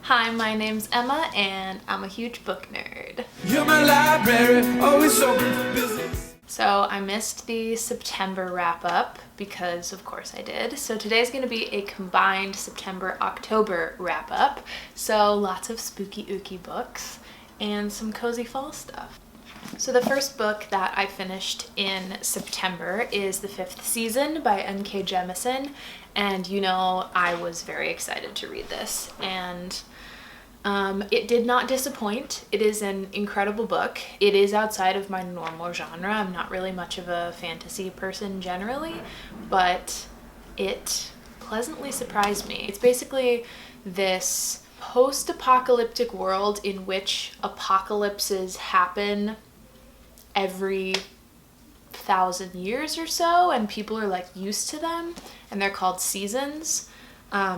Hi, my name's Emma, and I'm a huge book nerd. You're my library, always open for business. So I missed the September wrap-up because of course I did. So today's going to be a combined September-October wrap-up. So lots of spooky ooky books and some cozy fall stuff. So the first book that I finished in September is The Fifth Season by N.K. Jemisin. And you know, I was very excited to read this, and it did not disappoint. It is an incredible book. It is outside of my normal genre. I'm not really much of a fantasy person generally, but it pleasantly surprised me. It's basically this post-apocalyptic world in which apocalypses happen every 1,000 years or so, and people are like used to them, and they're called seasons.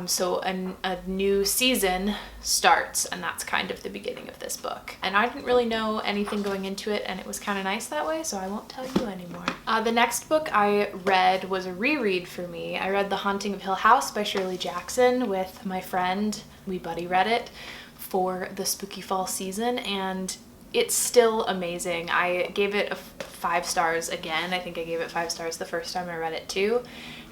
So a new season starts, and that's kind of the beginning of this book. And I didn't really know anything going into it, and it was kind of nice that way, so I won't tell you anymore. The next book I read was a reread for me. I read The Haunting of Hill House by Shirley Jackson with my friend. We buddy read it for the spooky fall season, and it's still amazing. I gave it 5 stars again. I think I gave it 5 stars the first time I read it too.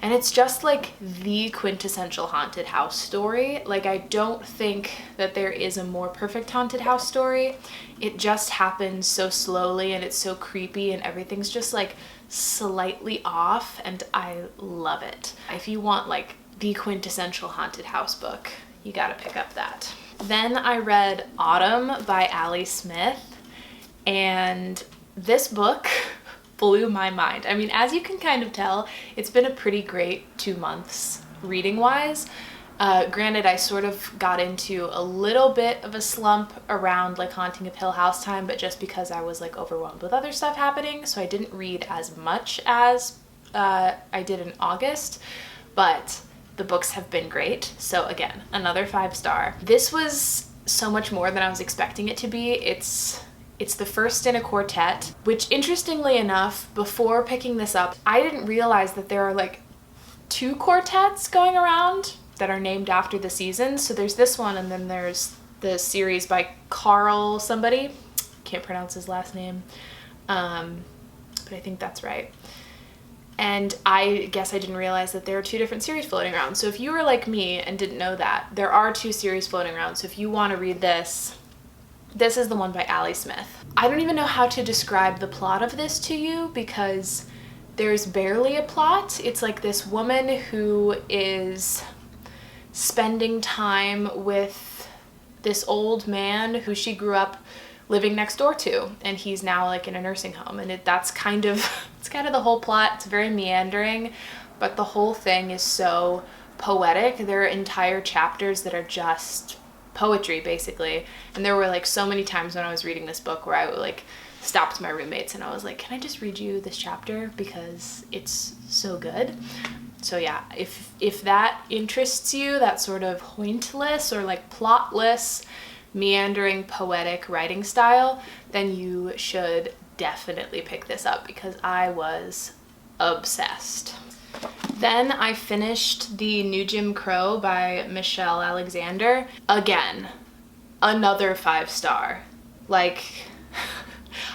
And it's just like the quintessential haunted house story. Like, I don't think that there is a more perfect haunted house story. It just happens so slowly, and it's so creepy, and everything's just like slightly off, and I love it. If you want like the quintessential haunted house book, you gotta pick up that. Then I read Autumn by Ali Smith, and this book blew my mind. I mean, as you can kind of tell, it's been a pretty great 2 months reading-wise. Granted, I sort of got into a little bit of a slump around like Haunting of Hill House time, but just because I was like overwhelmed with other stuff happening, so I didn't read as much as I did in August, but the books have been great. So again, another 5 star. This was so much more than I was expecting it to be. It's the first in a quartet, which interestingly enough, before picking this up, I didn't realize that there are like 2 quartets going around that are named after the seasons. So there's this one, and then there's the series by Carl somebody. Can't pronounce his last name, but I think that's right. And I guess I didn't realize that there are 2 different series floating around. So if you were like me and didn't know that, there are 2 series floating around. So if you want to read this is the one by Ali Smith. I don't even know how to describe the plot of this to you because there's barely a plot. It's like this woman who is spending time with this old man who she grew up living next door to, and he's now like in a nursing home, and that's kind of it's kind of the whole plot. It's very meandering, but the whole thing is so poetic. There are entire chapters that are just poetry basically, and there were like so many times when I was reading this book where I would like stopped my roommates and I was like, can I just read you this chapter because it's so good. So yeah, if that interests you, that sort of pointless or like plotless meandering poetic writing style, then you should definitely pick this up because I was obsessed. Then I finished The New Jim Crow by Michelle Alexander. Again, another 5 star. Like,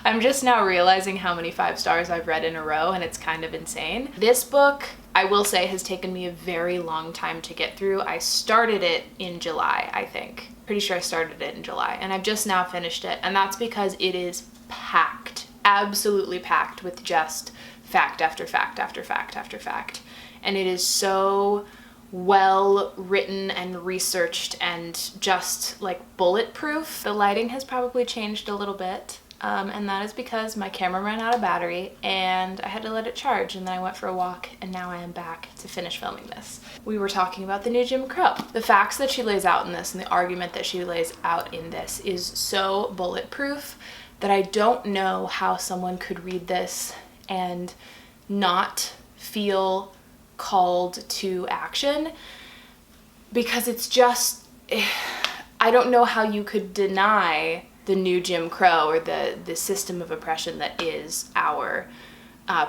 I'm just now realizing how many 5 stars I've read in a row, and it's kind of insane. This book, I will say, has taken me a very long time to get through. I started it in July, I think. Pretty sure I started it in July, and I've just now finished it, and that's because it is packed, absolutely packed with just fact after fact after fact after fact. And it is so well written and researched and just like bulletproof. The lighting has probably changed a little bit, and that is because my camera ran out of battery and I had to let it charge, and then I went for a walk, and now I am back to finish filming this. We were talking about The New Jim Crow. The facts that she lays out in this and the argument that she lays out in this is so bulletproof that I don't know how someone could read this and not feel called to action, because it's just, I don't know how you could deny the new Jim Crow or the system of oppression that is our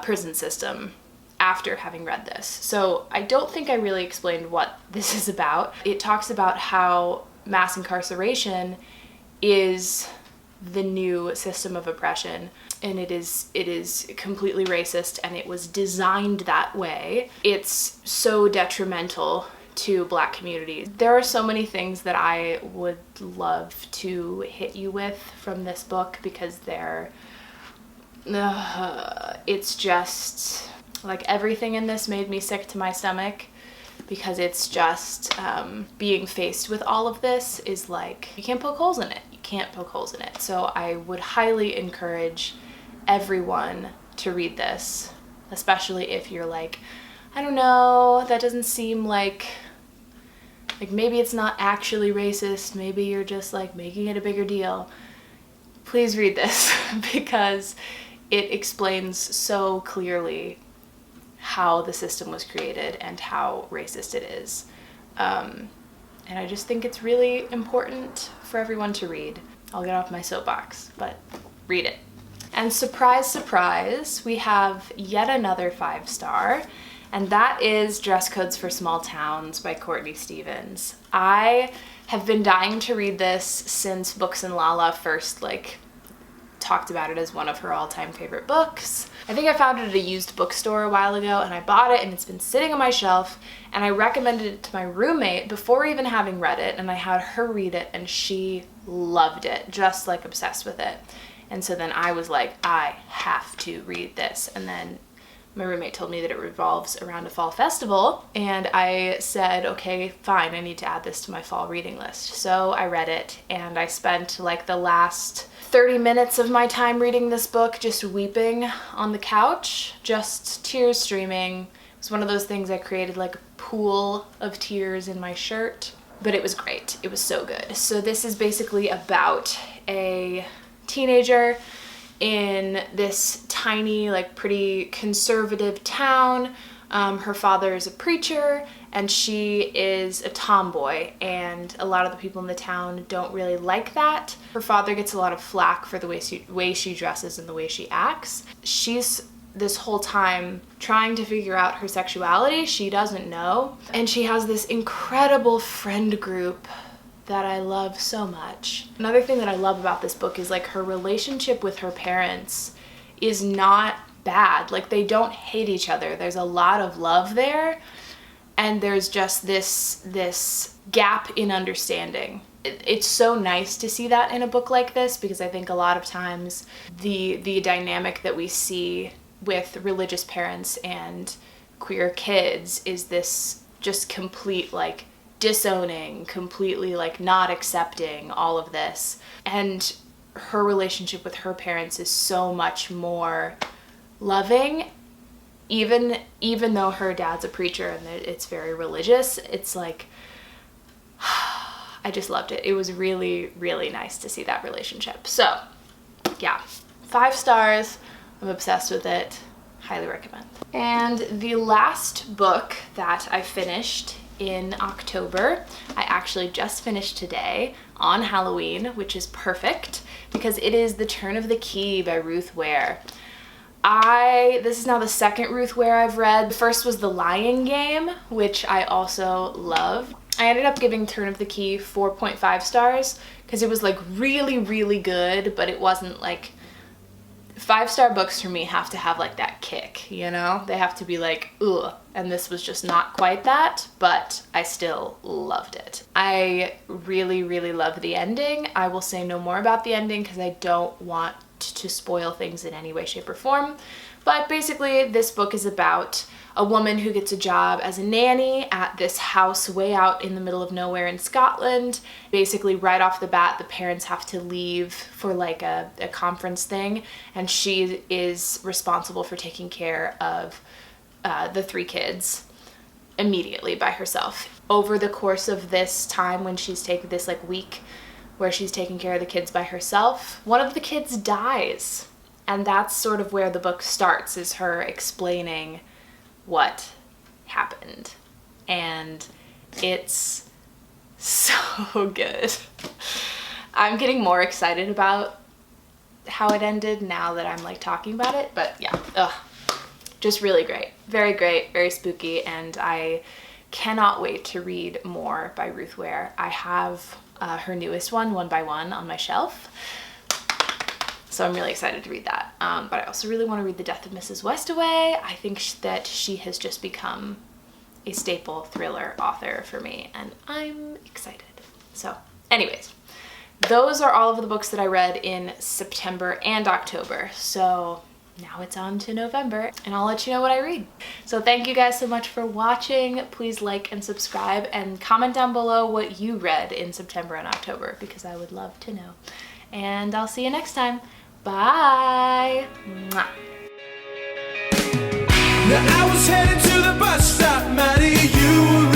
prison system after having read this. So I don't think I really explained what this is about. It talks about how mass incarceration is the new system of oppression, and it is completely racist, and it was designed that way. It's so detrimental to Black communities. There are so many things that I would love to hit you with from this book, because it's just like everything in this made me sick to my stomach, because it's just being faced with all of this is like, you can't poke holes in it. You can't poke holes in it. So I would highly encourage everyone to read this, especially if you're like, I don't know, that doesn't seem like maybe it's not actually racist, maybe you're just like making it a bigger deal. Please read this because it explains so clearly how the system was created and how racist it is. And I just think it's really important for everyone to read. I'll get off my soapbox, but read it. And surprise, surprise, we have yet another 5-star, and that is Dress Codes for Small Towns by Courtney Stevens. I have been dying to read this since Books and Lala first talked about it as one of her all-time favorite books. I think I found it at a used bookstore a while ago, and I bought it, and it's been sitting on my shelf, and I recommended it to my roommate before even having read it, and I had her read it, and she loved it, just obsessed with it. And so then I was like, I have to read this. And then my roommate told me that it revolves around a fall festival, and I said, okay, fine, I need to add this to my fall reading list. So I read it, and I spent the last 30 minutes of my time reading this book just weeping on the couch, just tears streaming. It was one of those things I created a pool of tears in my shirt, but it was great. It was so good. So this is basically about a teenager in this tiny, pretty conservative town. Her father is a preacher, and she is a tomboy, and a lot of the people in the town don't really like that. Her father gets a lot of flack for the way she dresses and the way she acts. She's this whole time trying to figure out her sexuality. She doesn't know, and she has this incredible friend group that I love so much. Another thing that I love about this book is her relationship with her parents is not bad. They don't hate each other. There's a lot of love there, and there's just this gap in understanding. It's so nice to see that in a book like this, because I think a lot of times the dynamic that we see with religious parents and queer kids is this just complete disowning, completely not accepting all of this. And her relationship with her parents is so much more loving, even though her dad's a preacher and it's very religious. It's I just loved it. It was really, really nice to see that relationship. So yeah, 5 stars. I'm obsessed with it. Highly recommend. And the last book that I finished in October, I actually just finished today on Halloween, which is perfect because it is The Turn of the Key by Ruth Ware. This is now the second Ruth Ware I've read. The first was The Lying Game, which I also love. I ended up giving Turn of the Key 4.5 stars because it was really, really good, but it wasn't 5-star books for me have to have that kick, you know? They have to be ugh. And this was just not quite that, but I still loved it. I really, really loved the ending. I will say no more about the ending because I don't want to spoil things in any way, shape, or form. But basically, this book is about a woman who gets a job as a nanny at this house way out in the middle of nowhere in Scotland. Basically, right off the bat, the parents have to leave for a conference thing, and she is responsible for taking care of the 3 kids immediately by herself. Over the course of this time when she's taken this week where she's taking care of the kids by herself, one of the kids dies. And that's sort of where the book starts, is her explaining what happened. And it's so good. I'm getting more excited about how it ended now that I'm talking about it, but yeah, just really great, very spooky, and I cannot wait to read more by Ruth Ware. I have her newest one, One by One, on my shelf. So I'm really excited to read that. But I also really want to read The Death of Mrs. Westaway. I think that she has just become a staple thriller author for me, and I'm excited. So anyways, those are all of the books that I read in September and October. So now it's on to November, and I'll let you know what I read. So thank you guys so much for watching. Please like and subscribe and comment down below what you read in September and October, because I would love to know. And I'll see you next time. Bye. Mwah. Now I was headed to the bus stop, Maddie, you were